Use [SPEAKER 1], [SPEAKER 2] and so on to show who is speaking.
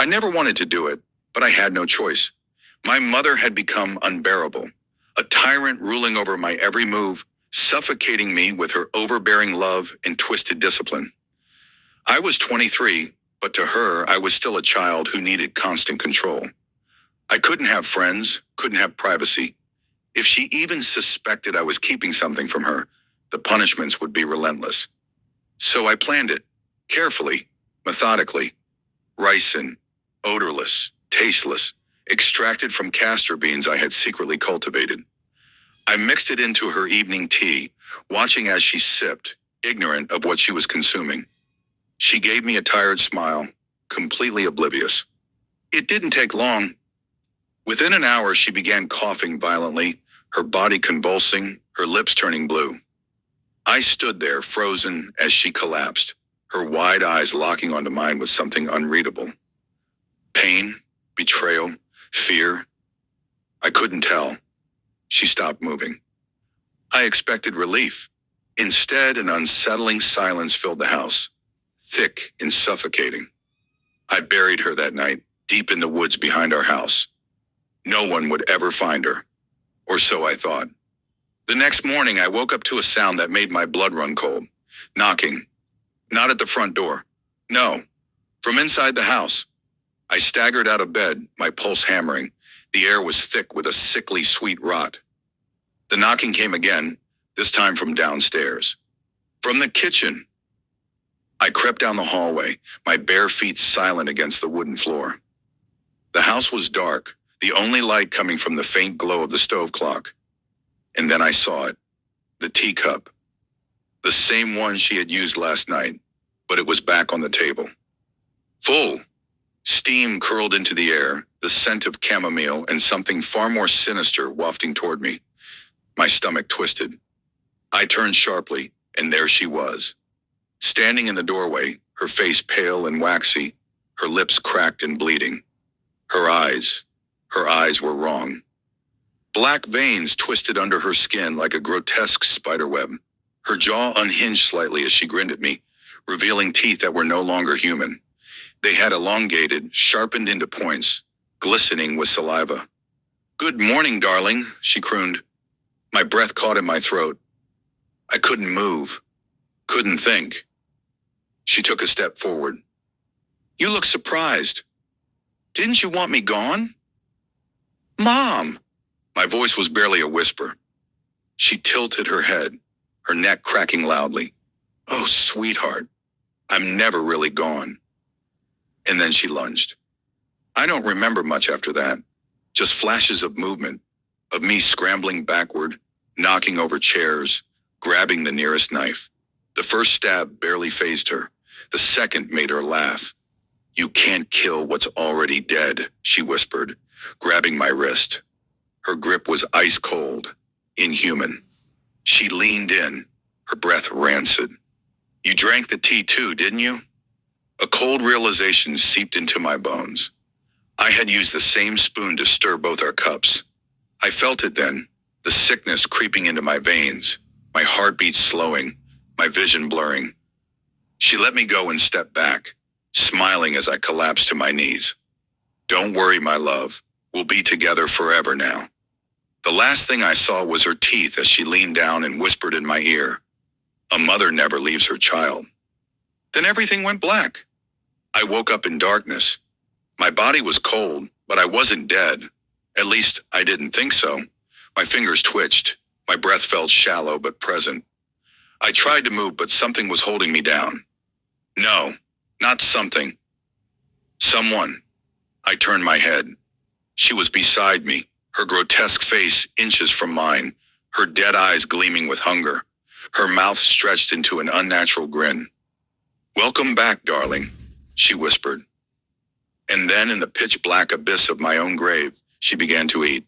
[SPEAKER 1] I never wanted to do it, but I had no choice. My mother had become unbearable, a tyrant ruling over my every move, suffocating me with her overbearing love and twisted discipline. I was 23, but to her, I was still a child who needed constant control. I couldn't have friends, couldn't have privacy. If she even suspected I was keeping something from her, the punishments would be relentless. So I planned it, carefully, methodically. Ricin, odorless, tasteless, extracted from castor beans I had secretly cultivated. I mixed it into her evening tea, watching as she sipped, ignorant of what she was consuming. She gave me a tired smile, completely oblivious. It didn't take long. Within an hour, she began coughing violently, her body convulsing, her lips turning blue. I stood there, frozen, as she collapsed, her wide eyes locking onto mine with something unreadable. Pain, betrayal, fear. I couldn't tell. She stopped moving. I expected relief. Instead, an unsettling silence filled the house, thick and suffocating. I buried her that night, deep in the woods behind our house. No one would ever find her, or so I thought. The next morning, I woke up to a sound that made my blood run cold. Knocking. Not at the front door. No, from inside the house. I staggered out of bed, my pulse hammering. The air was thick with a sickly sweet rot. The knocking came again, this time from downstairs. From the kitchen. I crept down the hallway, my bare feet silent against the wooden floor. The house was dark, the only light coming from the faint glow of the stove clock. And then I saw it. The teacup. The same one she had used last night, but it was back on the table. Full. Steam curled into the air, the scent of chamomile and something far more sinister wafting toward me. My stomach twisted. I turned sharply, and there she was. Standing in the doorway, her face pale and waxy, her lips cracked and bleeding. Her eyes were wrong. Black veins twisted under her skin like a grotesque spiderweb. Her jaw unhinged slightly as she grinned at me, revealing teeth that were no longer human. They had elongated, sharpened into points, glistening with saliva. "Good morning, darling," she crooned. My breath caught in my throat. I couldn't move, couldn't think. She took a step forward. "You look surprised. Didn't you want me gone?" "Mom!" My voice was barely a whisper. She tilted her head, her neck cracking loudly. "Oh, sweetheart, I'm never really gone." And then she lunged. I don't remember much after that, just flashes of movement, of me scrambling backward, knocking over chairs, grabbing the nearest knife. The first stab barely fazed her. The second made her laugh. "You can't kill what's already dead," she whispered, grabbing my wrist. Her grip was ice cold, inhuman. She leaned in, her breath rancid. "You drank the tea too, didn't you?" A cold realization seeped into my bones. I had used the same spoon to stir both our cups. I felt it then, the sickness creeping into my veins, my heartbeat slowing, my vision blurring. She let me go and stepped back, smiling as I collapsed to my knees. "Don't worry, my love. We'll be together forever now." The last thing I saw was her teeth as she leaned down and whispered in my ear, "A mother never leaves her child." Then everything went black. I woke up in darkness. My body was cold, but I wasn't dead. At least, I didn't think so. My fingers twitched. My breath felt shallow but present. I tried to move, but something was holding me down. No, not something. Someone. I turned my head. She was beside me, her grotesque face inches from mine, her dead eyes gleaming with hunger, her mouth stretched into an unnatural grin. "Welcome back, darling," she whispered. And then in the pitch-black abyss of my own grave, she began to eat.